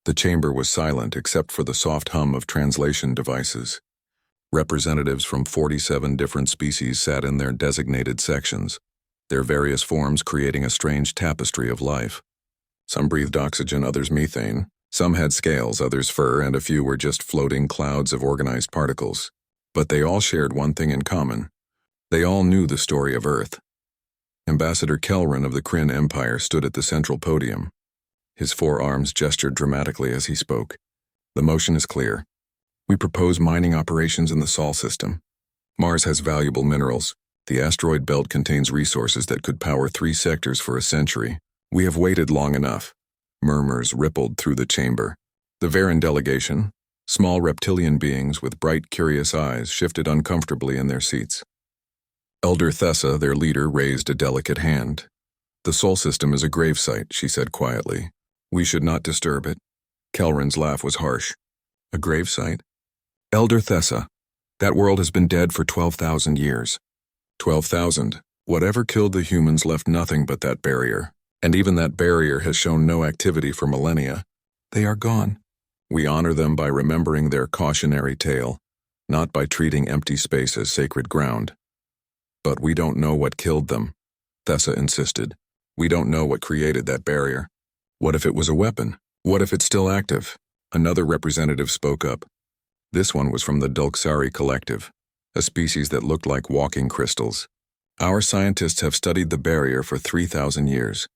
The chamber was silent except for the soft hum of translation devices. Representatives from 47 different species sat in their designated sections, their various forms creating a strange tapestry of life. Some breathed oxygen, others methane. Some had scales, others fur, and a few were just floating clouds of organized particles. But they all shared one thing in common. They all knew the story of Earth. Ambassador Kelrin of the Kryn Empire stood at the central podium. His four arms gestured dramatically as he spoke. The motion is clear. We propose mining operations in the Sol system. Mars has valuable minerals. The asteroid belt contains resources that could power 3 sectors for a century. We have waited long enough. Murmurs rippled through the chamber. The Varan delegation, small reptilian beings with bright, curious eyes, shifted uncomfortably in their seats. Elder Thessa, their leader, raised a delicate hand. The Sol system is a gravesite, she said quietly. We should not disturb it. Kelrin's laugh was harsh. A gravesite? Elder Thessa, that world has been dead for 12,000 years. 12,000. Whatever killed the humans left nothing but that barrier. And even that barrier has shown no activity for millennia. They are gone. We honor them by remembering their cautionary tale, not by treating empty space as sacred ground. But we don't know what killed them, Thessa insisted. We don't know what created that barrier. What if it was a weapon? What if it's still active? Another representative spoke up. This one was from the Dulksari Collective, a species that looked like walking crystals. Our scientists have studied the barrier for 3,000 years.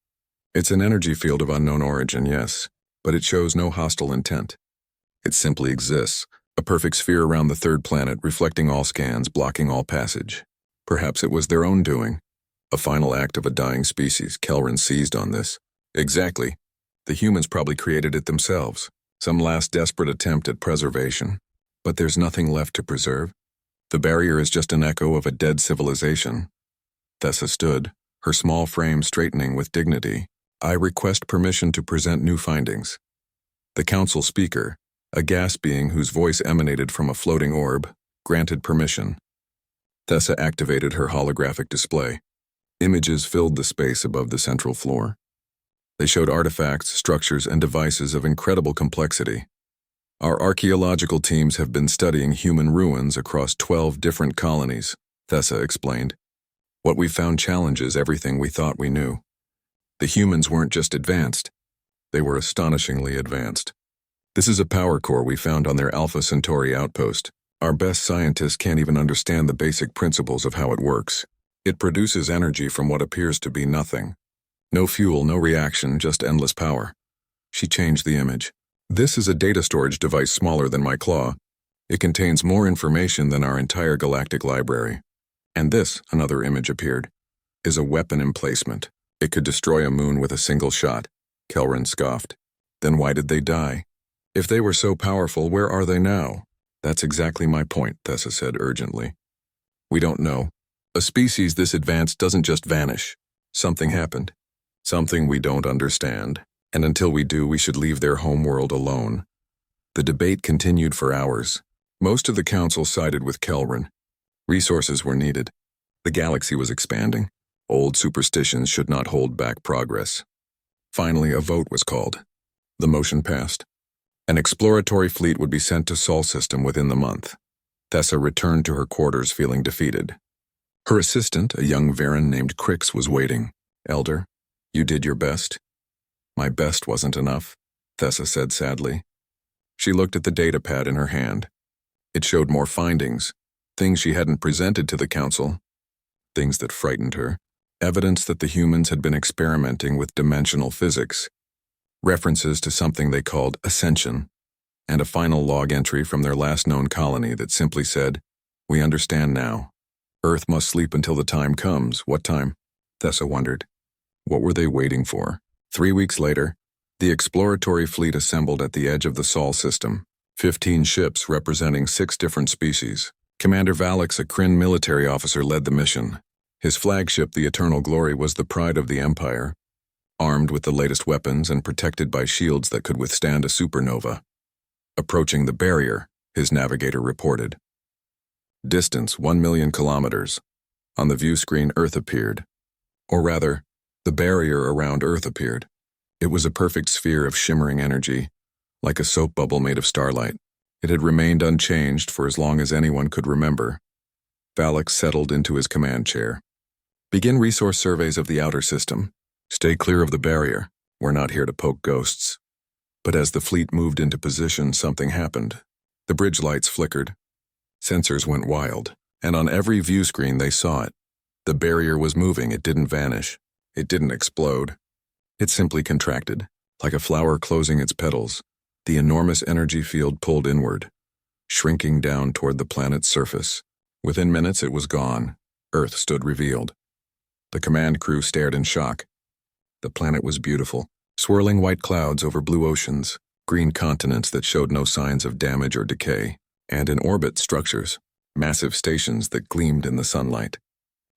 It's an energy field of unknown origin, yes, but it shows no hostile intent. It simply exists, a perfect sphere around the third planet, reflecting all scans, blocking all passage. Perhaps it was their own doing. A final act of a dying species. Kelrin seized on this. Exactly. The humans probably created it themselves. Some last desperate attempt at preservation. But there's nothing left to preserve. The barrier is just an echo of a dead civilization. Thessa stood, her small frame straightening with dignity. I request permission to present new findings. The council speaker, a gas being whose voice emanated from a floating orb, granted permission. Thessa activated her holographic display. Images filled the space above the central floor. They showed artifacts, structures, and devices of incredible complexity. Our archaeological teams have been studying human ruins across 12 different colonies, Thessa explained. What we found challenges everything we thought we knew. The humans weren't just advanced. They were astonishingly advanced. This is a power core we found on their Alpha Centauri outpost. Our best scientists can't even understand the basic principles of how it works. It produces energy from what appears to be nothing. No fuel, no reaction, just endless power. She changed the image. This is a data storage device smaller than my claw. It contains more information than our entire galactic library. And this, another image appeared, is a weapon emplacement. It could destroy a moon with a single shot. Kelrin scoffed. Then why did they die? If they were so powerful, where are they now? That's exactly my point, Thessa said urgently. We don't know. A species this advanced doesn't just vanish. Something happened. Something we don't understand. And until we do, we should leave their homeworld alone. The debate continued for hours. Most of the council sided with Kelrin. Resources were needed. The galaxy was expanding. Old superstitions should not hold back progress. Finally, a vote was called. The motion passed. An exploratory fleet would be sent to Sol system within the month. Thessa returned to her quarters feeling defeated. Her assistant, a young Varan named Crix, was waiting. Elder, you did your best. My best wasn't enough, Thessa said sadly. She looked at the data pad in her hand. It showed more findings, things she hadn't presented to the council, things that frightened her. Evidence that the humans had been experimenting with dimensional physics, references to something they called ascension, and a final log entry from their last known colony that simply said, "We understand now. Earth must sleep until the time comes." What time? Thessa wondered. What were they waiting for? 3 weeks later, the exploratory fleet assembled at the edge of the Sol system, 15 ships representing 6 different species. Commander Valix, a Kryn military officer, led the mission. His flagship, the Eternal Glory, was the pride of the Empire, armed with the latest weapons and protected by shields that could withstand a supernova. Approaching the barrier, his navigator reported. Distance 1 million kilometers. On the view screen, Earth appeared. Or rather, the barrier around Earth appeared. It was a perfect sphere of shimmering energy, like a soap bubble made of starlight. It had remained unchanged for as long as anyone could remember. Valak settled into his command chair. Begin resource surveys of the outer system. Stay clear of the barrier. We're not here to poke ghosts. But as the fleet moved into position, something happened. The bridge lights flickered. Sensors went wild, and on every view screen they saw it. The barrier was moving, it didn't vanish. It didn't explode. It simply contracted, like a flower closing its petals. The enormous energy field pulled inward, shrinking down toward the planet's surface. Within minutes it was gone. Earth stood revealed. The command crew stared in shock. The planet was beautiful, swirling white clouds over blue oceans, green continents that showed no signs of damage or decay, and in orbit structures, massive stations that gleamed in the sunlight.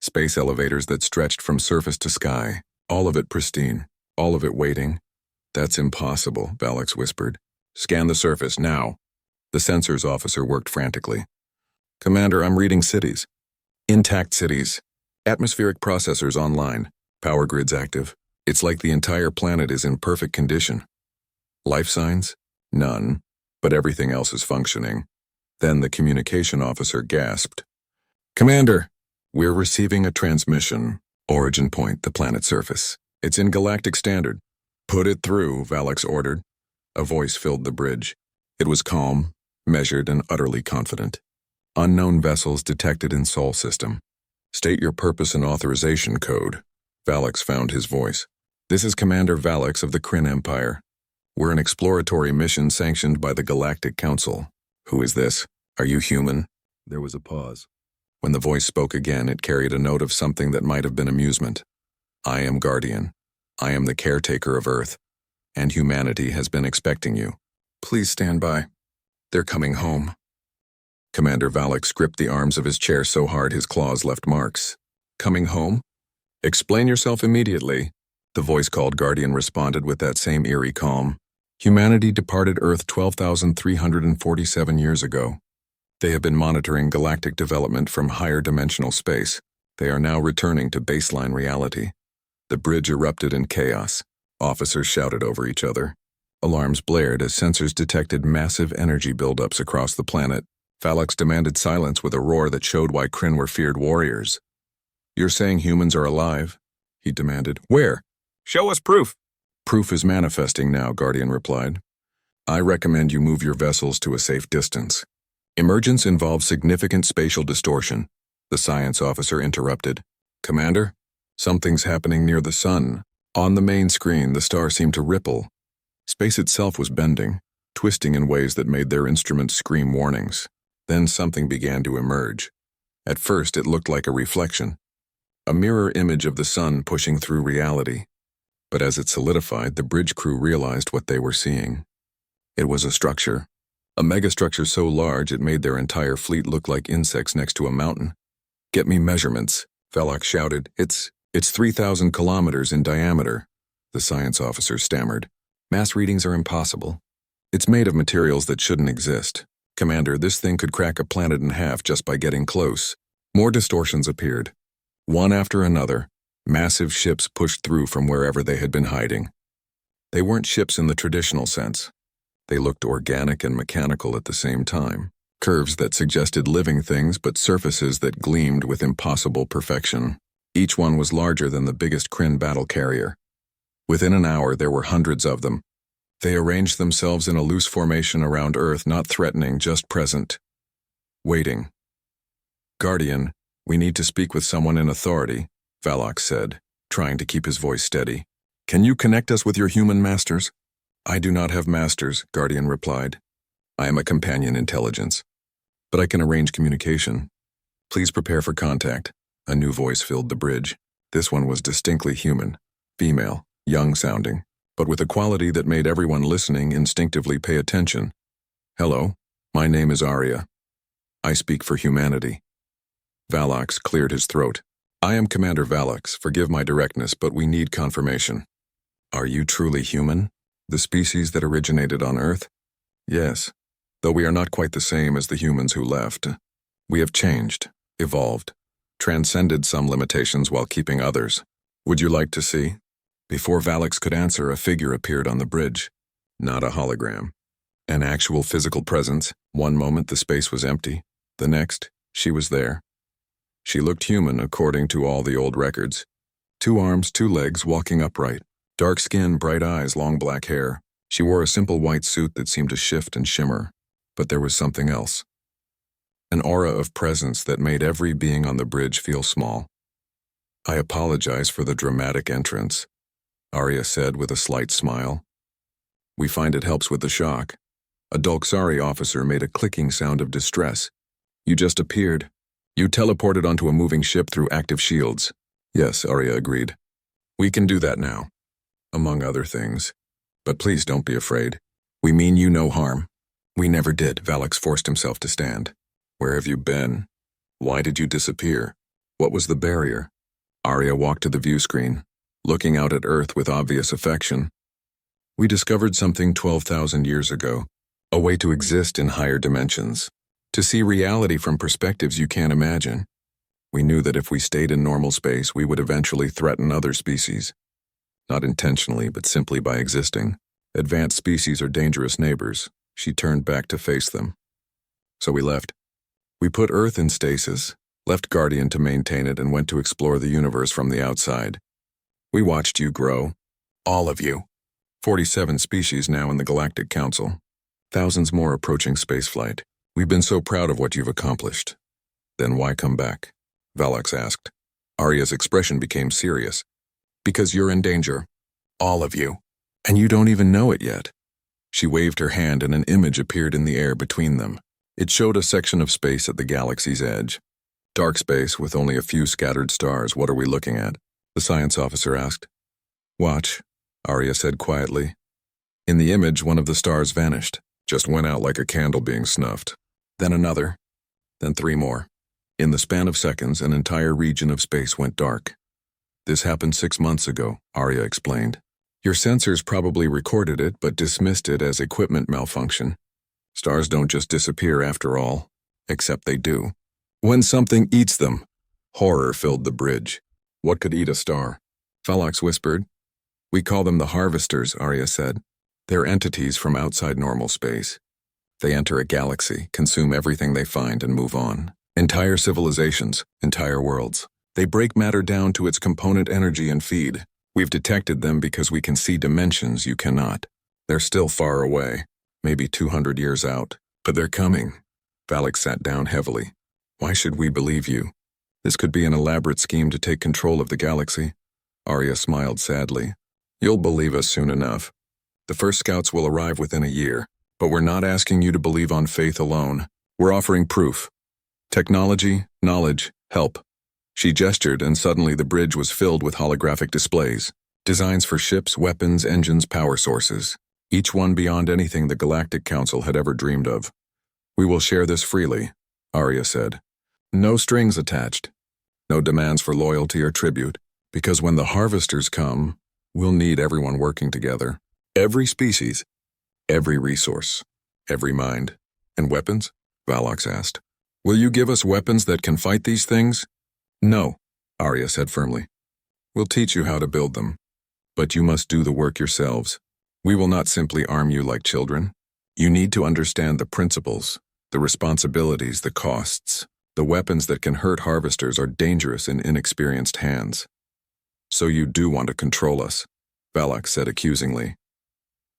Space elevators that stretched from surface to sky, all of it pristine, all of it waiting. That's impossible, Valak whispered. Scan the surface, now. The sensors officer worked frantically. Commander, I'm reading cities. Intact cities. Atmospheric processors online. Power grids active. It's like the entire planet is in perfect condition. Life signs? None. But everything else is functioning. Then the communication officer gasped. Commander, we're receiving a transmission. Origin point, the planet's surface. It's in galactic standard. Put it through, Valak ordered. A voice filled the bridge. It was calm, measured, and utterly confident. Unknown vessels detected in Sol system. State your purpose and authorization code. Valak found his voice. This is Commander Valak of the Kryn Empire. We're an exploratory mission sanctioned by the Galactic Council. Who is this? Are you human? There was a pause. When the voice spoke again, it carried a note of something that might have been amusement. I am Guardian. I am the caretaker of Earth, and humanity has been expecting you. Please stand by. They're coming home. Commander Valak gripped the arms of his chair so hard his claws left marks. Coming home? Explain yourself immediately. The voice-called Guardian responded with that same eerie calm. Humanity departed Earth 12,347 years ago. They have been monitoring galactic development from higher dimensional space. They are now returning to baseline reality. The bridge erupted in chaos. Officers shouted over each other. Alarms blared as sensors detected massive energy buildups across the planet. Valak demanded silence with a roar that showed why Kryn were feared warriors. You're saying humans are alive? He demanded. Where? Show us proof. Proof is manifesting now, Guardian replied. I recommend you move your vessels to a safe distance. Emergence involves significant spatial distortion. The science officer interrupted. Commander, something's happening near the sun. On the main screen, the star seemed to ripple. Space itself was bending, twisting in ways that made their instruments scream warnings. Then something began to emerge. At first, it looked like a reflection, a mirror image of the sun pushing through reality. But as it solidified, the bridge crew realized what they were seeing. It was a structure, a megastructure so large it made their entire fleet look like insects next to a mountain. Get me measurements, Valak shouted. It's 3,000 kilometers in diameter, the science officer stammered. Mass readings are impossible. It's made of materials that shouldn't exist. Commander, this thing could crack a planet in half just by getting close. More distortions appeared. One after another, massive ships pushed through from wherever they had been hiding. They weren't ships in the traditional sense. They looked organic and mechanical at the same time. Curves that suggested living things, but surfaces that gleamed with impossible perfection. Each one was larger than the biggest Kryn battle carrier. Within an hour, there were hundreds of them. They arranged themselves in a loose formation around Earth, not threatening, just present. Waiting. Guardian, we need to speak with someone in authority, Valak said, trying to keep his voice steady. Can you connect us with your human masters? I do not have masters, Guardian replied. I am a companion intelligence. But I can arrange communication. Please prepare for contact. A new voice filled the bridge. This one was distinctly human, female, young-sounding, but with a quality that made everyone listening instinctively pay attention. Hello, my name is Arya. I speak for humanity. Valak cleared his throat. I am Commander Valak. Forgive my directness, but we need confirmation. Are you truly human? The species that originated on Earth? Yes, though we are not quite the same as the humans who left. We have changed, evolved, transcended some limitations while keeping others. Would you like to see? Before Valak could answer, a figure appeared on the bridge. Not a hologram. An actual physical presence. One moment the space was empty. The next, she was there. She looked human according to all the old records. 2 arms, 2 legs, walking upright. Dark skin, bright eyes, long black hair. She wore a simple white suit that seemed to shift and shimmer. But there was something else. An aura of presence that made every being on the bridge feel small. "I apologize for the dramatic entrance," Arya said with a slight smile. "We find it helps with the shock." A Dolxari officer made a clicking sound of distress. "You just appeared. You teleported onto a moving ship through active shields." "Yes," Arya agreed. "We can do that now, among other things. But please don't be afraid. We mean you no harm." "We never did." Valak forced himself to stand. "Where have you been? Why did you disappear? What was the barrier?" Arya walked to the view screen, looking out at Earth with obvious affection. "We discovered something 12,000 years ago, a way to exist in higher dimensions, to see reality from perspectives you can't imagine. We knew that if we stayed in normal space, we would eventually threaten other species. Not intentionally, but simply by existing. Advanced species are dangerous neighbors." She turned back to face them. "So we left. We put Earth in stasis, left Guardian to maintain it, and went to explore the universe from the outside. We watched you grow. All of you. 47 species now in the Galactic Council. Thousands more approaching spaceflight. We've been so proud of what you've accomplished." "Then why come back?" Valak asked. Arya's expression became serious. "Because you're in danger. All of you. And you don't even know it yet." She waved her hand and an image appeared in the air between them. It showed a section of space at the galaxy's edge. "Dark space with only a few scattered stars. What are we looking at?" the science officer asked. "Watch," Arya said quietly. In the image, one of the stars vanished, just went out like a candle being snuffed. Then another, then 3 more. In the span of seconds, an entire region of space went dark. "This happened 6 months ago," Arya explained. "Your sensors probably recorded it, but dismissed it as equipment malfunction. Stars don't just disappear after all, except they do. When something eats them." Horror filled the bridge. "What could eat a star?" Valak whispered. "We call them the harvesters," Arya said. "They're entities from outside normal space. They enter a galaxy, consume everything they find, and move on. Entire civilizations, entire worlds. They break matter down to its component energy and feed. We've detected them because we can see dimensions you cannot. They're still far away, maybe 200 years out, but they're coming." Valak sat down heavily. "Why should we believe you? This could be an elaborate scheme to take control of the galaxy." Arya smiled sadly. "You'll believe us soon enough. The first scouts will arrive within a year, but we're not asking you to believe on faith alone. We're offering proof. Technology, knowledge, help." She gestured, and suddenly the bridge was filled with holographic displays. Designs for ships, weapons, engines, power sources. Each one beyond anything the Galactic Council had ever dreamed of. "We will share this freely," Arya said. "No strings attached. No demands for loyalty or tribute. Because when the harvesters come, we'll need everyone working together. Every species, every resource, every mind." "And weapons?" Valak asked. "Will you give us weapons that can fight these things?" "No," Arya said firmly. "We'll teach you how to build them. But you must do the work yourselves. We will not simply arm you like children. You need to understand the principles, the responsibilities, the costs. The weapons that can hurt harvesters are dangerous in inexperienced hands." "So you do want to control us," Valak said accusingly.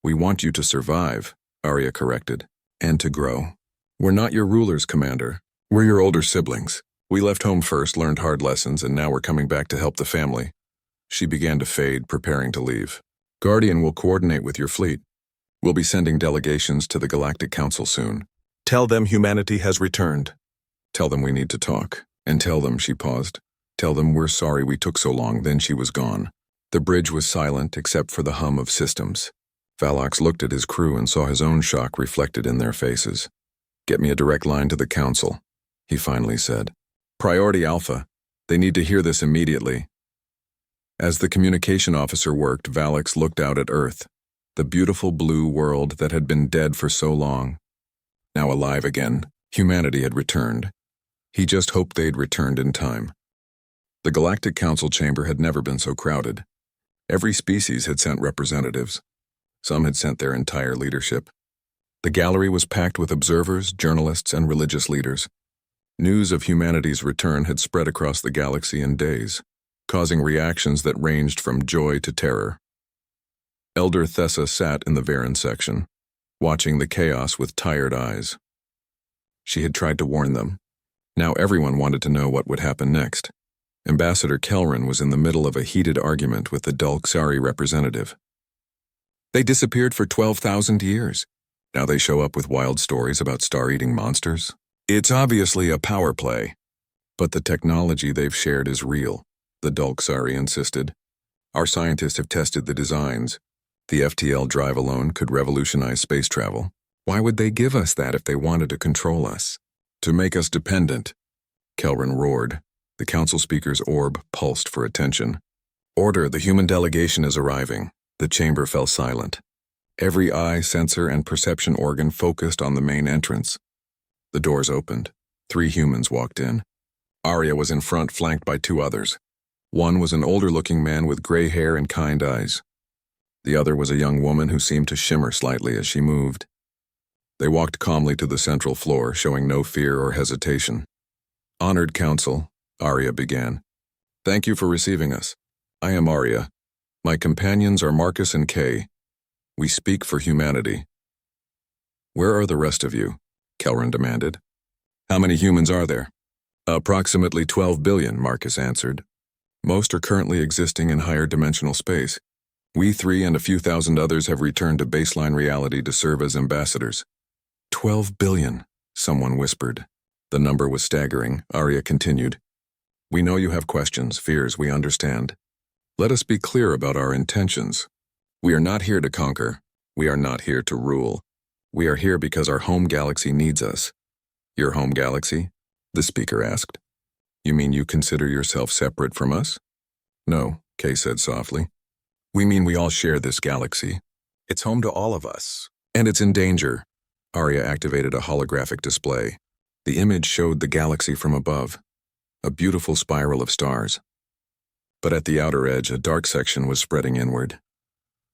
"We want you to survive," Arya corrected, "and to grow. We're not your rulers, Commander. We're your older siblings. We left home first, learned hard lessons, and now we're coming back to help the family." She began to fade, preparing to leave. "Guardian will coordinate with your fleet. We'll be sending delegations to the Galactic Council soon. Tell them humanity has returned. Tell them we need to talk. And tell them," she paused, "tell them we're sorry we took so long." Then she was gone. The bridge was silent except for the hum of systems. Valak looked at his crew and saw his own shock reflected in their faces. "Get me a direct line to the Council," he finally said. "Priority Alpha. They need to hear this immediately." As the communication officer worked, Valak looked out at Earth, the beautiful blue world that had been dead for so long. Now alive again, humanity had returned. He just hoped they'd returned in time. The Galactic Council chamber had never been so crowded. Every species had sent representatives. Some had sent their entire leadership. The gallery was packed with observers, journalists, and religious leaders. News of humanity's return had spread across the galaxy in days, causing reactions that ranged from joy to terror. Elder Thessa sat in the Varen section, watching the chaos with tired eyes. She had tried to warn them. Now everyone wanted to know what would happen next. Ambassador Kelrin was in the middle of a heated argument with the Dulksari representative. They disappeared for 12,000 years. Now they show up with wild stories about star-eating monsters. It's obviously a power play. But the technology they've shared is real, the Dulksari insisted. Our scientists have tested the designs. The FTL drive alone could revolutionize space travel. Why would they give us that if they wanted to control us? To make us dependent, Kelrin roared. The council speaker's orb pulsed for attention. Order, the human delegation is arriving. The chamber fell silent. Every eye, sensor, and perception organ focused on the main entrance. The doors opened. 3 humans walked in. Arya was in front, flanked by 2 others. One was an older-looking man with gray hair and kind eyes. The other was a young woman who seemed to shimmer slightly as she moved. They walked calmly to the central floor, showing no fear or hesitation. Honored Council, Arya began. Thank you for receiving us. I am Arya. My companions are Marcus and Kay. We speak for humanity. Where are the rest of you? Kelrin demanded. How many humans are there? Approximately 12 billion, Marcus answered. Most are currently existing in higher dimensional space. We 3 and a few thousand others have returned to baseline reality to serve as ambassadors. 12 billion, someone whispered. The number was staggering. Arya continued. We know you have questions, fears, we understand. Let us be clear about our intentions. We are not here to conquer. We are not here to rule. We are here because our home galaxy needs us. Your home galaxy? The speaker asked. You mean you consider yourself separate from us? No, Kay said softly. We mean we all share this galaxy. It's home to all of us. And it's in danger. Arya activated a holographic display. The image showed the galaxy from above, a beautiful spiral of stars. But at the outer edge, a dark section was spreading inward.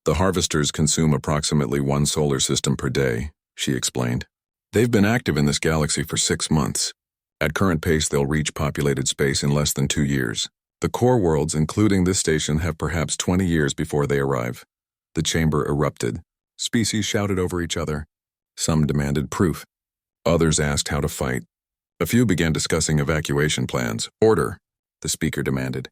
The harvesters consume approximately 1 solar system per day, she explained. They've been active in this galaxy for 6 months. At current pace, they'll reach populated space in less than 2 years. The core worlds, including this station, have perhaps 20 years before they arrive. The chamber erupted. Species shouted over each other. Some demanded proof. Others asked how to fight. A few began discussing evacuation plans. Order, the speaker demanded.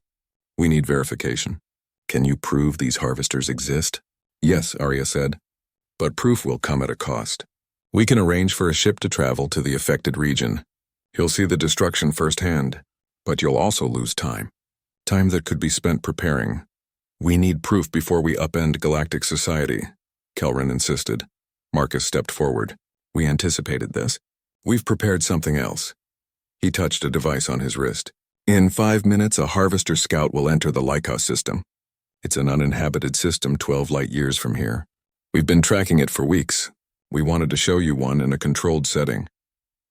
We need verification. Can you prove these harvesters exist? Yes, Arya said. But proof will come at a cost. We can arrange for a ship to travel to the affected region. You'll see the destruction firsthand, but you'll also lose time. Time that could be spent preparing. We need proof before we upend galactic society, Kelrin insisted. Marcus stepped forward. We anticipated this. We've prepared something else. He touched a device on his wrist. In 5 minutes, a harvester scout will enter the Lycos system. It's an uninhabited system 12 light years from here. We've been tracking it for weeks. We wanted to show you one in a controlled setting.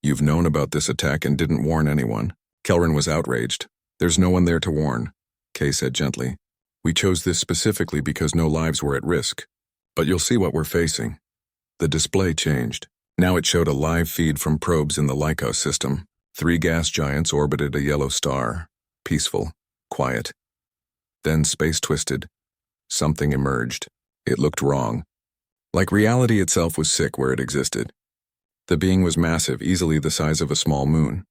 You've known about this attack and didn't warn anyone. Kelrin was outraged. There's no one there to warn, Kay said gently. We chose this specifically because no lives were at risk. But you'll see what we're facing. The display changed. Now it showed a live feed from probes in the Lycos system. 3 gas giants orbited a yellow star. Peaceful. Quiet. Then space twisted. Something emerged. It looked wrong. Like reality itself was sick where it existed. The being was massive, easily the size of a small moon.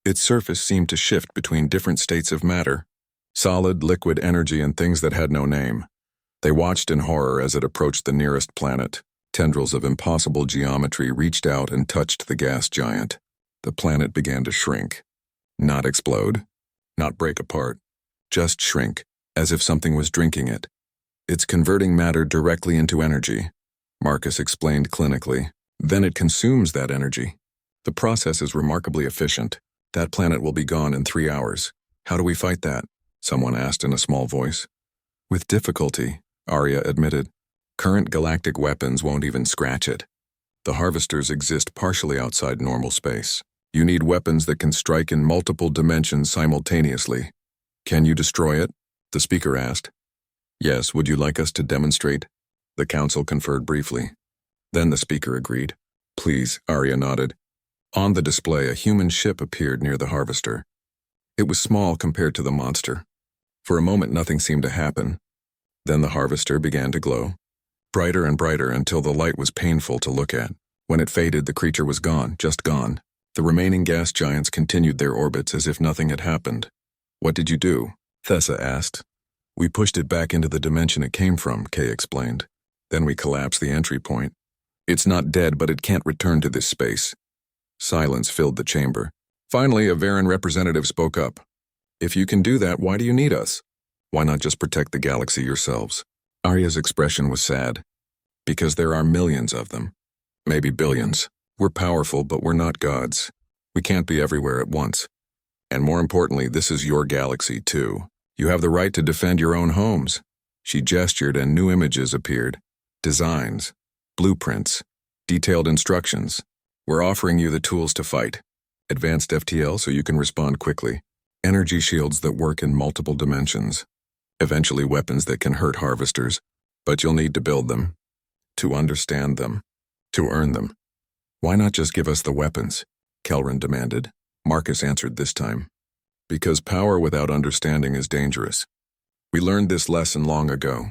Its surface seemed to shift between different states of matter. Solid, liquid energy and things that had no name. They watched in horror as it approached the nearest planet. Tendrils of impossible geometry reached out and touched the gas giant. The planet began to shrink. Not explode. Not break apart. Just shrink, as if something was drinking it. It's converting matter directly into energy, Marcus explained clinically. Then it consumes that energy. The process is remarkably efficient. That planet will be gone in 3 hours. How do we fight that? Someone asked in a small voice. With difficulty, Arya admitted. Current galactic weapons won't even scratch it. The harvesters exist partially outside normal space. You need weapons that can strike in multiple dimensions simultaneously. Can you destroy it? The speaker asked. Yes, would you like us to demonstrate? The council conferred briefly. Then the speaker agreed. Please, Arya nodded. On the display, a human ship appeared near the harvester. It was small compared to the monster. For a moment, nothing seemed to happen. Then the harvester began to glow, brighter and brighter until the light was painful to look at. When it faded, the creature was gone, just gone. The remaining gas giants continued their orbits as if nothing had happened. What did you do? Thessa asked. We pushed it back into the dimension it came from, Kay explained. Then we collapsed the entry point. It's not dead, but it can't return to this space. Silence filled the chamber. Finally, a Varan representative spoke up. If you can do that, why do you need us? Why not just protect the galaxy yourselves? Arya's expression was sad. Because there are millions of them. Maybe billions. We're powerful, but we're not gods. We can't be everywhere at once. And more importantly, this is your galaxy, too. You have the right to defend your own homes. She gestured and new images appeared. Designs, blueprints, detailed instructions. We're offering you the tools to fight. Advanced FTL so you can respond quickly. Energy shields that work in multiple dimensions. Eventually weapons that can hurt harvesters. But you'll need to build them. To understand them. To earn them. Why not just give us the weapons? Kelrin demanded. Marcus answered this time. Because power without understanding is dangerous. We learned this lesson long ago.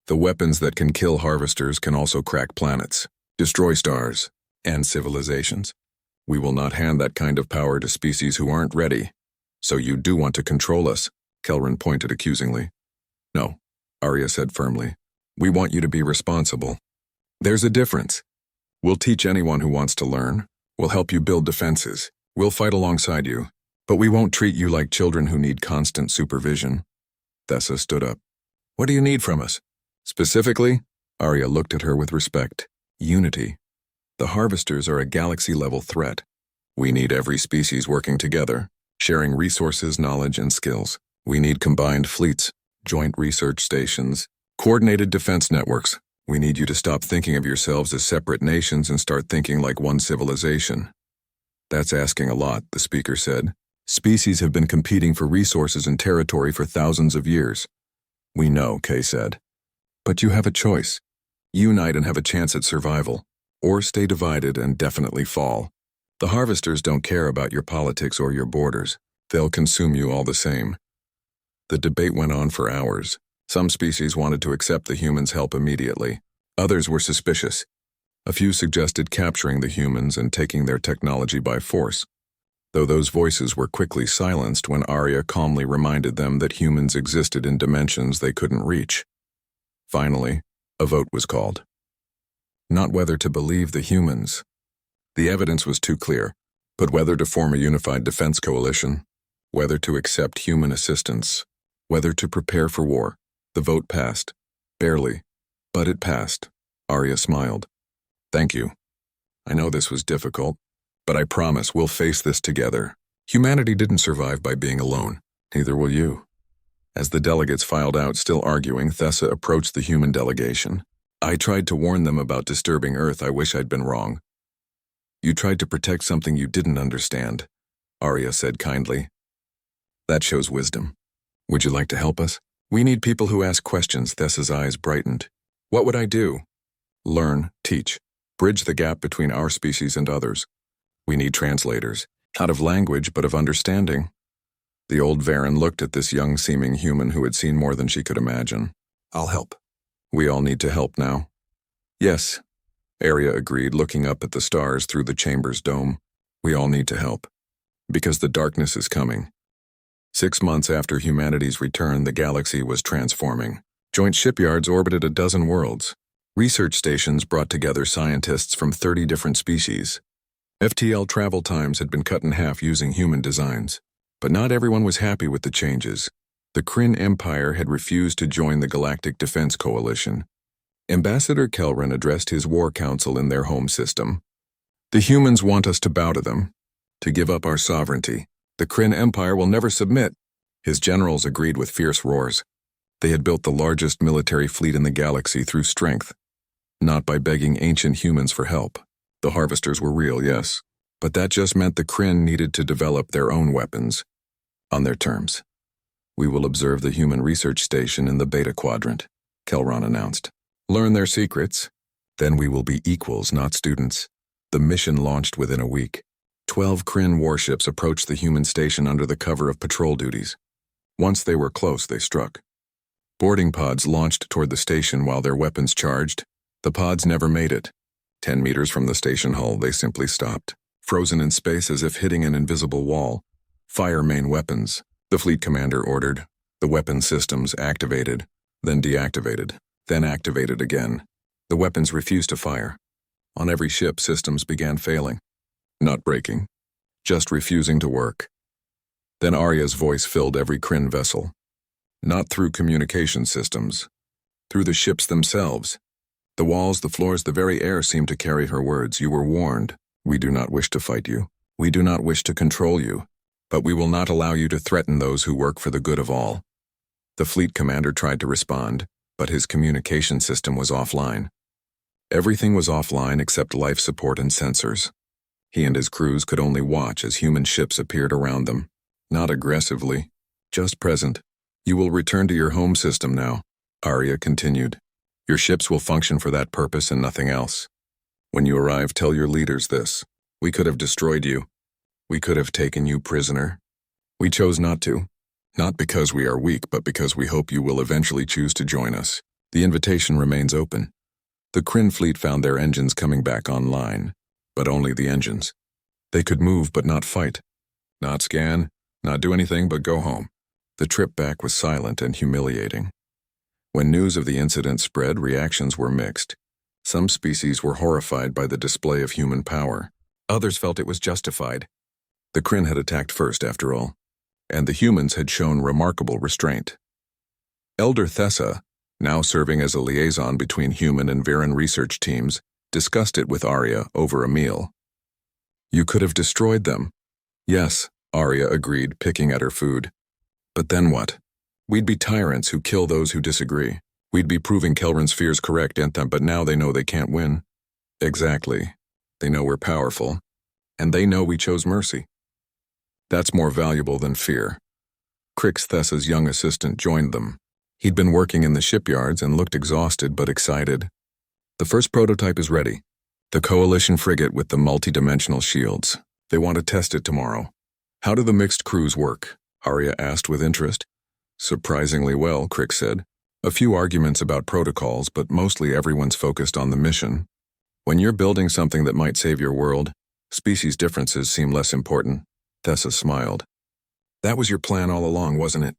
The weapons that can kill harvesters can also crack planets, destroy stars, and civilizations. We will not hand that kind of power to species who aren't ready. So you do want to control us, Kelrin pointed accusingly. No, Arya said firmly. We want you to be responsible. There's a difference. We'll teach anyone who wants to learn. We'll help you build defenses. We'll fight alongside you. But we won't treat you like children who need constant supervision. Thessa stood up. What do you need from us? Specifically, Arya looked at her with respect. Unity. The harvesters are a galaxy-level threat. We need every species working together, sharing resources, knowledge, and skills. We need combined fleets, joint research stations, coordinated defense networks. We need you to stop thinking of yourselves as separate nations and start thinking like one civilization. That's asking a lot, the speaker said. Species have been competing for resources and territory for thousands of years. We know, Kay said. But you have a choice. Unite and have a chance at survival, or stay divided and definitely fall. The harvesters don't care about your politics or your borders. They'll consume you all the same. The debate went on for hours. Some species wanted to accept the humans' help immediately. Others were suspicious. A few suggested capturing the humans and taking their technology by force, though those voices were quickly silenced when Arya calmly reminded them that humans existed in dimensions they couldn't reach. Finally, a vote was called. Not whether to believe the humans. The evidence was too clear, but whether to form a unified defense coalition, whether to accept human assistance, whether to prepare for war. The vote passed. Barely, but it passed. Arya smiled. Thank you. I know this was difficult, but I promise we'll face this together. Humanity didn't survive by being alone. Neither will you. As the delegates filed out, still arguing, Thessa approached the human delegation. I tried to warn them about disturbing Earth. I wish I'd been wrong. You tried to protect something you didn't understand, Arya said kindly. That shows wisdom. Would you like to help us? We need people who ask questions. Thessa's eyes brightened. What would I do? Learn, teach, bridge the gap between our species and others. We need translators, not of language but of understanding. The old Varan looked at this young-seeming human who had seen more than she could imagine. I'll help. We all need to help now. Yes, Arya agreed, looking up at the stars through the chamber's dome. We all need to help. Because the darkness is coming. 6 months after humanity's return, the galaxy was transforming. Joint shipyards orbited a dozen worlds. Research stations brought together scientists from 30 different species. FTL travel times had been cut in half using human designs. But not everyone was happy with the changes. The Kryn Empire had refused to join the Galactic Defense Coalition. Ambassador Kelrin addressed his war council in their home system. The humans want us to bow to them, to give up our sovereignty. The Kryn Empire will never submit. His generals agreed with fierce roars. They had built the largest military fleet in the galaxy through strength, not by begging ancient humans for help. The harvesters were real, yes, but that just meant the Kryn needed to develop their own weapons, on their terms. We will observe the human research station in the Beta Quadrant, Kelron announced. Learn their secrets. Then we will be equals, not students. The mission launched within a week. 12 Kryn warships approached the human station under the cover of patrol duties. Once they were close, they struck. Boarding pods launched toward the station while their weapons charged. The pods never made it. 10 meters from the station hull, they simply stopped, frozen in space as if hitting an invisible wall. Fire main weapons, the fleet commander ordered. The weapon systems activated, then deactivated, then activated again. The weapons refused to fire. On every ship, systems began failing. Not breaking, just refusing to work. Then Arya's voice filled every Kryn vessel. Not through communication systems, through the ships themselves. The walls, the floors, the very air seemed to carry her words. You were warned. We do not wish to fight you. We do not wish to control you. But we will not allow you to threaten those who work for the good of all. The fleet commander tried to respond, but his communication system was offline. Everything was offline except life support and sensors. He and his crews could only watch as human ships appeared around them. Not aggressively, just present. You will return to your home system now, Arya continued. Your ships will function for that purpose and nothing else. When you arrive, tell your leaders this. We could have destroyed you. We could have taken you prisoner. We chose not to. Not because we are weak, but because we hope you will eventually choose to join us. The invitation remains open. The Kryn fleet found their engines coming back online, but only the engines. They could move but not fight. Not scan, not do anything but go home. The trip back was silent and humiliating. When news of the incident spread, reactions were mixed. Some species were horrified by the display of human power. Others felt it was justified. The Kryn had attacked first, after all, and the humans had shown remarkable restraint. Elder Thessa, now serving as a liaison between human and Viren research teams, discussed it with Arya over a meal. You could have destroyed them. Yes, Arya agreed, picking at her food. But then what? We'd be tyrants who kill those who disagree. We'd be proving Kelrin's fears correct, but now they know they can't win. Exactly. They know we're powerful, and they know we chose mercy. That's more valuable than fear. Crix, Thessa's young assistant, joined them. He'd been working in the shipyards and looked exhausted but excited. The first prototype is ready. The Coalition frigate with the multi-dimensional shields. They want to test it tomorrow. How do the mixed crews work? Arya asked with interest. Surprisingly well, Crix said. A few arguments about protocols, but mostly everyone's focused on the mission. When you're building something that might save your world, species differences seem less important. Thessa smiled. That was your plan all along, wasn't it?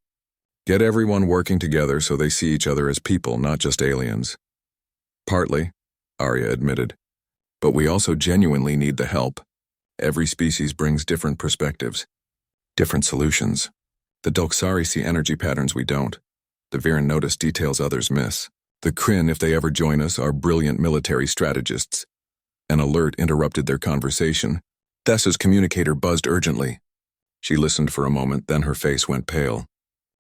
Get everyone working together so they see each other as people, not just aliens. Partly, Arya admitted. But we also genuinely need the help. Every species brings different perspectives, different solutions. The Dolxari see energy patterns we don't. The Viren notice details others miss. The Kryn, if they ever join us, are brilliant military strategists. An alert interrupted their conversation. Thessa's communicator buzzed urgently. She listened for a moment, then her face went pale.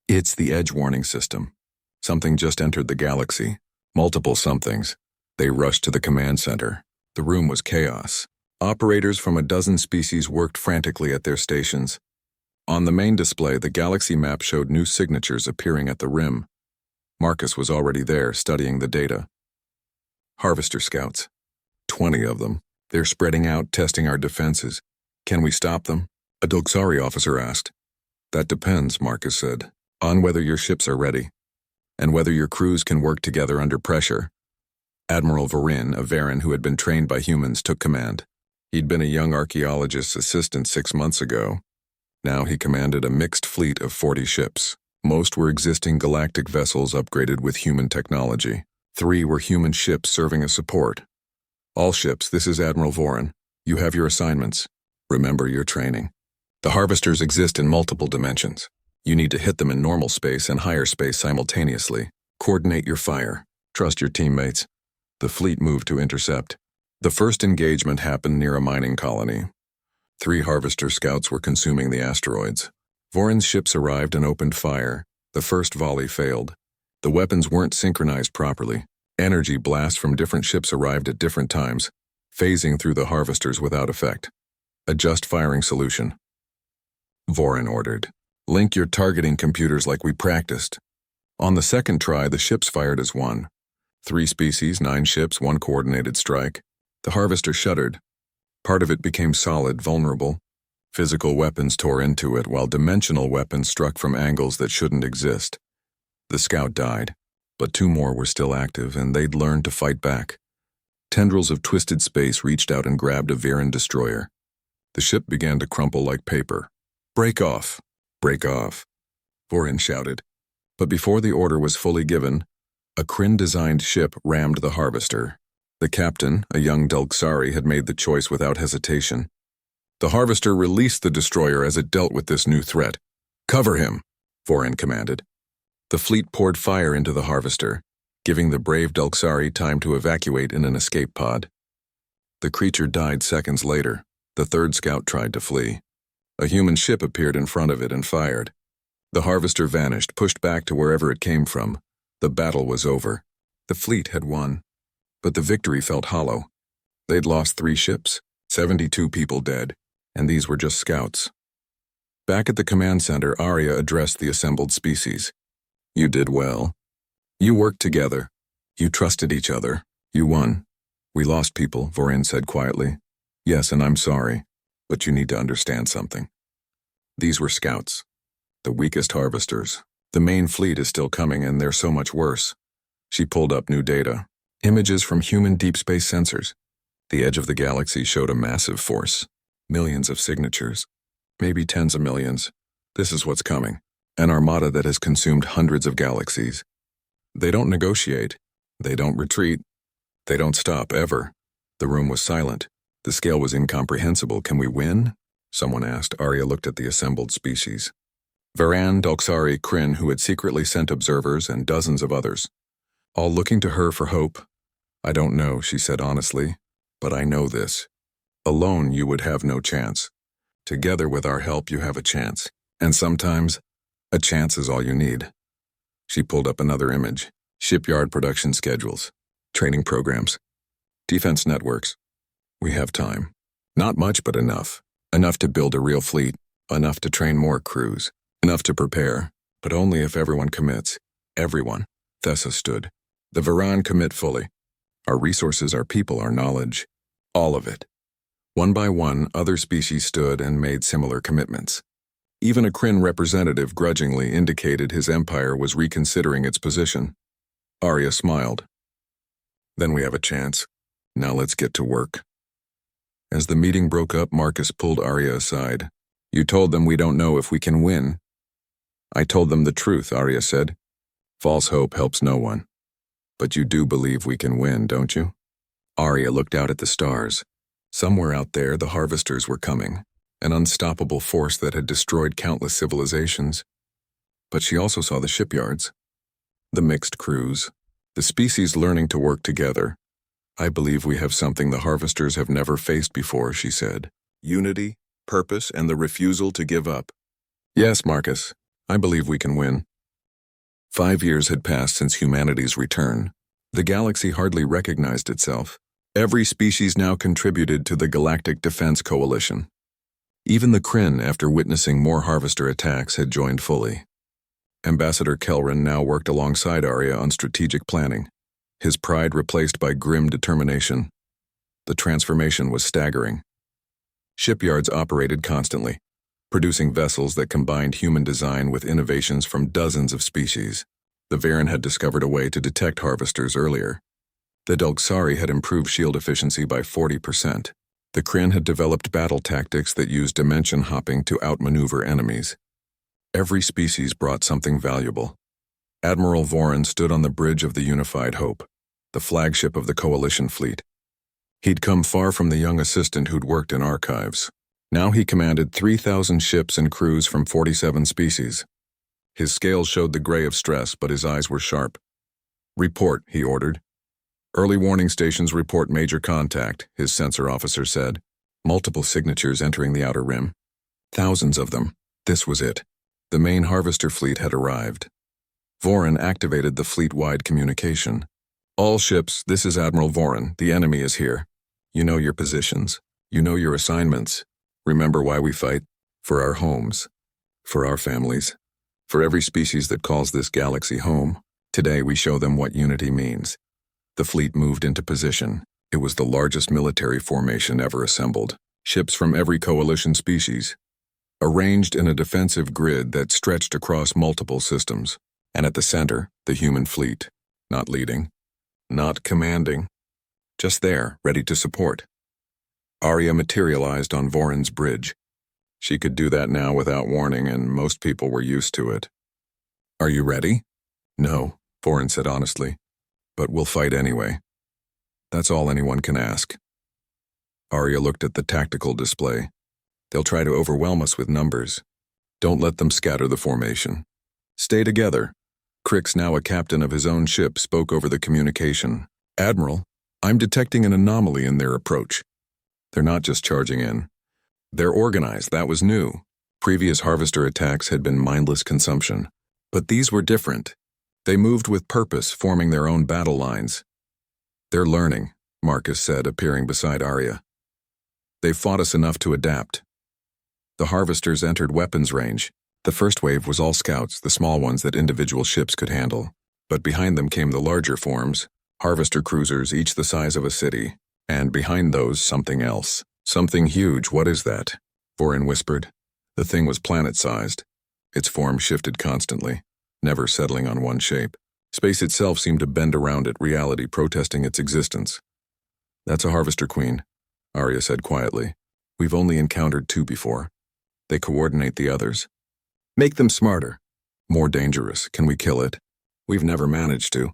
It's the Edge warning system. Something just entered the galaxy. Multiple somethings. They rushed to the command center. The room was chaos. Operators from a dozen species worked frantically at their stations. On the main display, the galaxy map showed new signatures appearing at the rim. Marcus was already there, studying the data. Harvester scouts. 20 of them. They're spreading out, testing our defenses. Can we stop them? A Dolxari officer asked. That depends, Marcus said, on whether your ships are ready, and whether your crews can work together under pressure. Admiral Varin, a Viren who had been trained by humans, took command. He'd been a young archaeologist's assistant 6 months ago. Now he commanded a mixed fleet of 40 ships. Most were existing galactic vessels upgraded with human technology. 3 were human ships serving as support. All ships, this is Admiral Vorin. You have your assignments. Remember your training. The harvesters exist in multiple dimensions. You need to hit them in normal space and higher space simultaneously. Coordinate your fire. Trust your teammates. The fleet moved to intercept. The first engagement happened near a mining colony. 3 harvester scouts were consuming the asteroids. Vorin's ships arrived and opened fire. The first volley failed. The weapons weren't synchronized properly. Energy blasts from different ships arrived at different times, phasing through the harvesters without effect. Adjust firing solution. Vorin ordered. Link your targeting computers like we practiced. On the second try, the ships fired as one. 3 species, 9 ships, 1 coordinated strike. The harvester shuddered. Part of it became solid, vulnerable. Physical weapons tore into it, while dimensional weapons struck from angles that shouldn't exist. The scout died, but 2 more were still active, and they'd learned to fight back. Tendrils of twisted space reached out and grabbed a Viren destroyer. The ship began to crumple like paper. "Break off! Break off!" Vorin shouted. But before the order was fully given, a Kryn-designed ship rammed the Harvester. The captain, a young Dulxari, had made the choice without hesitation. The Harvester released the destroyer as it dealt with this new threat. "Cover him," Vorin commanded. The fleet poured fire into the Harvester, giving the brave Dulxari time to evacuate in an escape pod. The creature died seconds later. The 3rd scout tried to flee. A human ship appeared in front of it and fired. The Harvester vanished, pushed back to wherever it came from. The battle was over. The fleet had won. But the victory felt hollow. They'd lost 3 ships, 72 people dead, and these were just scouts. Back at the command center, Arya addressed the assembled species. "You did well. You worked together. You trusted each other. You won. We lost people," Vorin said quietly. "Yes, and I'm sorry, but you need to understand something. These were scouts. The weakest harvesters. The main fleet is still coming, and they're so much worse." She pulled up new data. Images from human deep space sensors. The edge of the galaxy showed a massive force. Millions of signatures. Maybe tens of millions. This is what's coming. An armada that has consumed hundreds of galaxies. They don't negotiate. They don't retreat. They don't stop, ever. The room was silent. The scale was incomprehensible. "Can we win?" someone asked. Arya looked at the assembled species. Varan, Dulxari, Kryn, who had secretly sent observers, and dozens of others. All looking to her for hope. "I don't know," she said honestly, "but I know this. Alone, you would have no chance. Together with our help, you have a chance. And sometimes, a chance is all you need." She pulled up another image. Shipyard production schedules. Training programs. Defense networks. "We have time. Not much, but enough. Enough to build a real fleet. Enough to train more crews. Enough to prepare. But only if everyone commits. Everyone." Thessa stood. "The Varan commit fully. Our resources, our people, our knowledge. All of it." One by one, other species stood and made similar commitments. Even a Kryn representative grudgingly indicated his empire was reconsidering its position. Arya smiled. "Then we have a chance. Now let's get to work." As the meeting broke up, Marcus pulled Arya aside. "You told them we don't know if we can win." "I told them the truth," Arya said. "False hope helps no one. But you do believe we can win, don't you?" Arya looked out at the stars. Somewhere out there, the Harvesters were coming, an unstoppable force that had destroyed countless civilizations. But she also saw the shipyards, the mixed crews, the species learning to work together. "I believe we have something the Harvesters have never faced before," she said. "Unity, purpose, and the refusal to give up." "Yes, Marcus, I believe we can win." 5 years had passed since humanity's return. The galaxy hardly recognized itself. Every species now contributed to the Galactic Defense Coalition. Even the Kryn, after witnessing more Harvester attacks, had joined fully. Ambassador Kelrin now worked alongside Arya on strategic planning, his pride replaced by grim determination. The transformation was staggering. Shipyards operated constantly, producing vessels that combined human design with innovations from dozens of species. The Varen had discovered a way to detect Harvesters earlier. The Dulxari had improved shield efficiency by 40%. The Kryn had developed battle tactics that used dimension hopping to outmaneuver enemies. Every species brought something valuable. Admiral Vorin stood on the bridge of the Unified Hope, the flagship of the Coalition fleet. He'd come far from the young assistant who'd worked in archives. Now he commanded 3,000 ships and crews from 47 species. His scales showed the gray of stress, but his eyes were sharp. "Report," he ordered. "Early warning stations report major contact," his sensor officer said. Multiple signatures entering the outer rim. Thousands of them. This was it. The main Harvester fleet had arrived. Vorin activated the fleet-wide communication. "All ships, this is Admiral Vorin. The enemy is here. You know your positions. You know your assignments. Remember why we fight? For our homes. For our families. For every species that calls this galaxy home. Today we show them what unity means." The fleet moved into position. It was the largest military formation ever assembled. Ships from every coalition species, arranged in a defensive grid that stretched across multiple systems. And at the center, the human fleet. Not leading, not commanding, just there, ready to support. Arya materialized on Voron's bridge. She could do that now without warning, and most people were used to it. "Are you ready?" "No," Voron said honestly, "but we'll fight anyway." That's all anyone can ask. Arya looked at the tactical display. "They'll try to overwhelm us with numbers. Don't let them scatter the formation. Stay together." Crix, now a captain of his own ship, spoke over the communication. "Admiral, I'm detecting an anomaly in their approach. They're not just charging in. They're organized, that was new. Previous harvester attacks had been mindless consumption. But these were different. They moved with purpose, forming their own battle lines." "They're learning," Marcus said, appearing beside Arya. "They've fought us enough to adapt." The harvesters entered weapons range. The first wave was all scouts, the small ones that individual ships could handle. But behind them came the larger forms, harvester cruisers, each the size of a city. And behind those, something else. "Something huge, what is that?" Voron whispered. The thing was planet-sized. Its form shifted constantly, never settling on one shape. Space itself seemed to bend around it, reality protesting its existence. "That's a harvester queen," Arya said quietly. "We've only encountered 2 before. They coordinate the others. Make them smarter. More dangerous. Can we kill it? We've never managed to.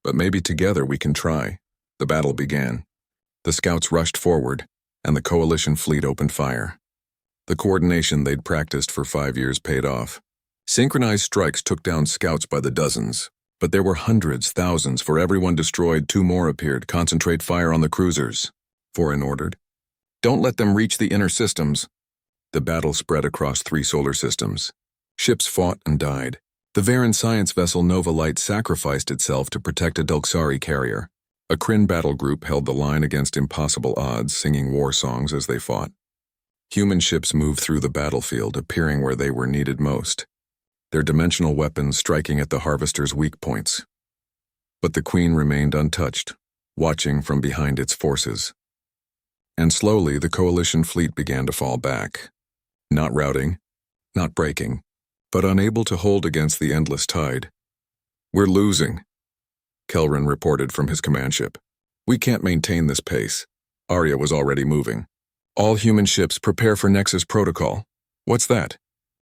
But maybe together we can try." The battle began. The scouts rushed forward, and the coalition fleet opened fire. The coordination they'd practiced for 5 years paid off. Synchronized strikes took down scouts by the dozens. But there were hundreds, thousands. For everyone destroyed, 2 more appeared. "Concentrate fire on the cruisers," Voron ordered. "Don't let them reach the inner systems." The battle spread across 3 solar systems. Ships fought and died. The Varen science vessel Nova Light sacrificed itself to protect a Delxari carrier. A Kryn battle group held the line against impossible odds, singing war songs as they fought. Human ships moved through the battlefield, appearing where they were needed most, their dimensional weapons striking at the harvesters' weak points. But the Queen remained untouched, watching from behind its forces. And slowly the coalition fleet began to fall back. Not routing, not breaking, but unable to hold against the endless tide. "We're losing," Kelrin reported from his command ship. "We can't maintain this pace." Arya was already moving. "All human ships prepare for Nexus Protocol." "What's that?"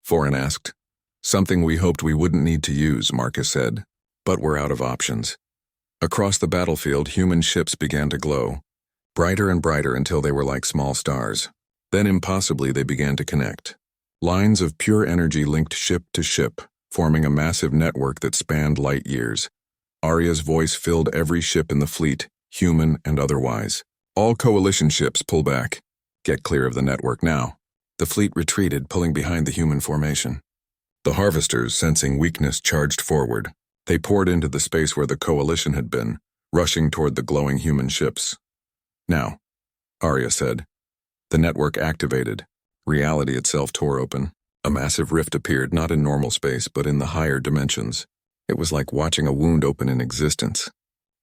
Voron asked. "Something we hoped we wouldn't need to use," Marcus said. "But we're out of options." Across the battlefield, human ships began to glow, brighter and brighter until they were like small stars. Then impossibly they began to connect. Lines of pure energy linked ship to ship, forming a massive network that spanned light years. Arya's voice filled every ship in the fleet, human and otherwise. "All coalition ships, pull back. Get clear of the network now." The fleet retreated, pulling behind the human formation. The harvesters, sensing weakness, charged forward. They poured into the space where the coalition had been, rushing toward the glowing human ships. "Now," Arya said. The network activated. Reality itself tore open. A massive rift appeared, not in normal space, but in the higher dimensions. It was like watching a wound open in existence.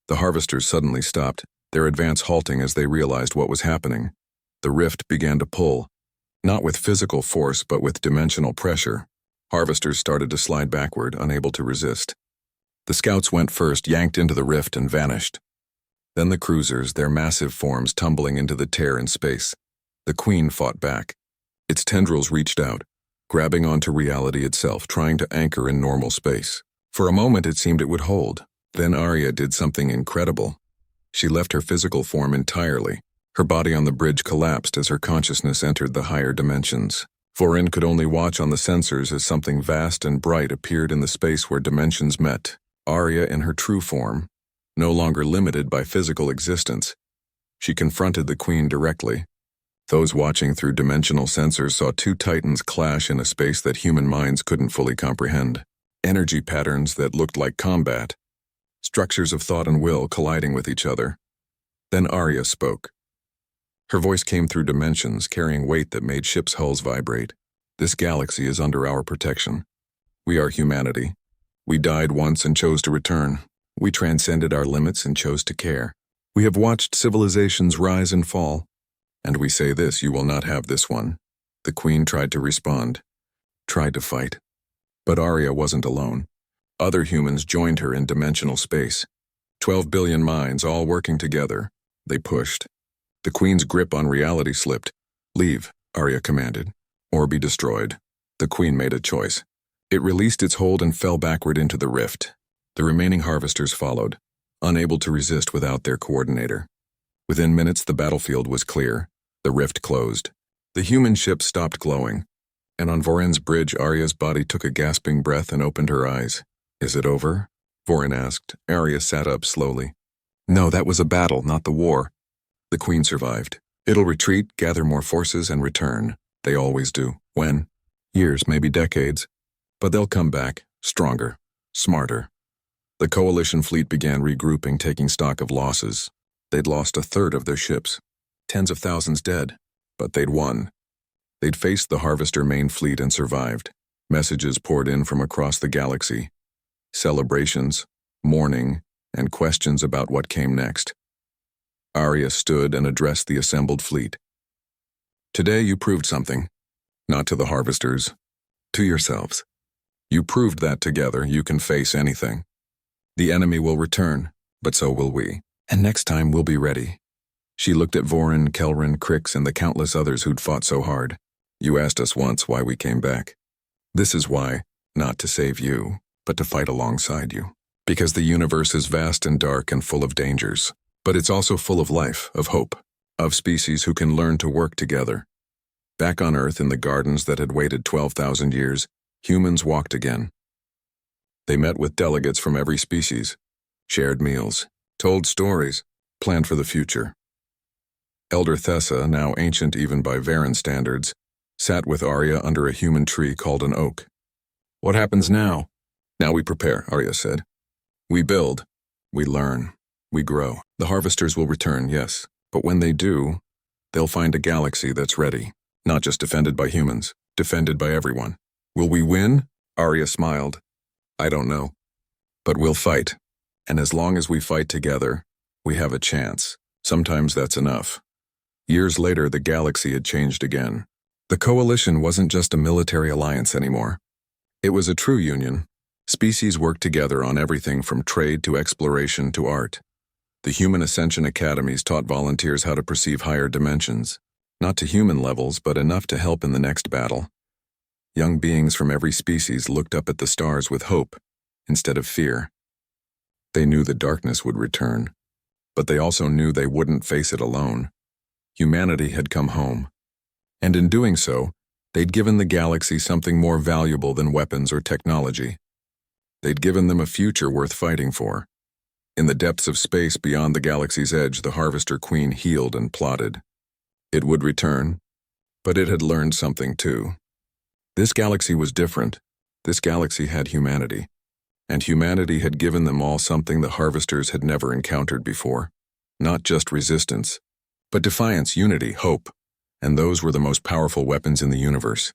The harvesters suddenly stopped, their advance halting as they realized what was happening. The rift began to pull, not with physical force, but with dimensional pressure. Harvesters started to slide backward, unable to resist. The scouts went first, yanked into the rift, and vanished. Then the cruisers, their massive forms tumbling into the tear in space. The Queen fought back. Its tendrils reached out, grabbing onto reality itself, trying to anchor in normal space. For a moment it seemed it would hold. Then Arya did something incredible. She left her physical form entirely. Her body on the bridge collapsed as her consciousness entered the higher dimensions. Voron could only watch on the sensors as something vast and bright appeared in the space where dimensions met. Arya in her true form, no longer limited by physical existence. She confronted the Queen directly. Those watching through dimensional sensors saw 2 titans clash in a space that human minds couldn't fully comprehend. Energy patterns that looked like combat. Structures of thought and will colliding with each other. Then Arya spoke. Her voice came through dimensions, carrying weight that made ships' hulls vibrate. "This galaxy is under our protection. We are humanity. We died once and chose to return. We transcended our limits and chose to care. We have watched civilizations rise and fall, and we say this, you will not have this one. The Queen tried to respond, tried to fight. But Arya wasn't alone. Other humans joined her in dimensional space. 12 billion minds all working together. They pushed. The Queen's grip on reality slipped. Leave, Arya commanded, or be destroyed. The Queen made a choice. It released its hold and fell backward into the rift. The remaining harvesters followed, unable to resist without their coordinator. Within minutes, the battlefield was clear. The rift closed. The human ship stopped glowing, and on Voren's bridge, Arya's body took a gasping breath and opened her eyes. Is it over? Voren asked. Arya sat up slowly. No, that was a battle, not the war. The Queen survived. It'll retreat, gather more forces, and return. They always do. When? Years, maybe decades. But they'll come back, stronger, smarter. The coalition fleet began regrouping, taking stock of losses. They'd lost a third of their ships. Tens of thousands dead. But they'd won. They'd faced the Harvester main fleet and survived. Messages poured in from across the galaxy. Celebrations, mourning, and questions about what came next. Arya stood and addressed the assembled fleet. Today you proved something. Not to the Harvesters, to yourselves. You proved that together you can face anything. The enemy will return, but so will we. And next time we'll be ready. She looked at Voren, Kelrin, Crix, and the countless others who'd fought so hard. You asked us once why we came back. This is why, not to save you, but to fight alongside you. Because the universe is vast and dark and full of dangers. But it's also full of life, of hope, of species who can learn to work together. Back on Earth in the gardens that had waited 12,000 years, humans walked again. They met with delegates from every species, shared meals, told stories, planned for the future. Elder Thessa, now ancient even by Varen standards, sat with Arya under a human tree called an oak. What happens now? Now we prepare, Arya said. We build, we learn, we grow. The Harvesters will return, yes, but when they do, they'll find a galaxy that's ready, not just defended by humans, defended by everyone. Will we win? Arya smiled. I don't know. But we'll fight, and as long as we fight together, we have a chance. Sometimes that's enough. Years later, the galaxy had changed again. The coalition wasn't just a military alliance anymore. It was a true union. Species worked together on everything from trade to exploration to art. The Human Ascension Academies taught volunteers how to perceive higher dimensions, not to human levels, but enough to help in the next battle. Young beings from every species looked up at the stars with hope instead of fear. They knew the darkness would return, but they also knew they wouldn't face it alone. Humanity had come home, and in doing so, they'd given the galaxy something more valuable than weapons or technology. They'd given them a future worth fighting for. In the depths of space beyond the galaxy's edge, the Harvester Queen healed and plotted. It would return, but it had learned something too. This galaxy was different. This galaxy had humanity, and humanity had given them all something the Harvesters had never encountered before. Not just resistance, but defiance, unity, hope, and those were the most powerful weapons in the universe.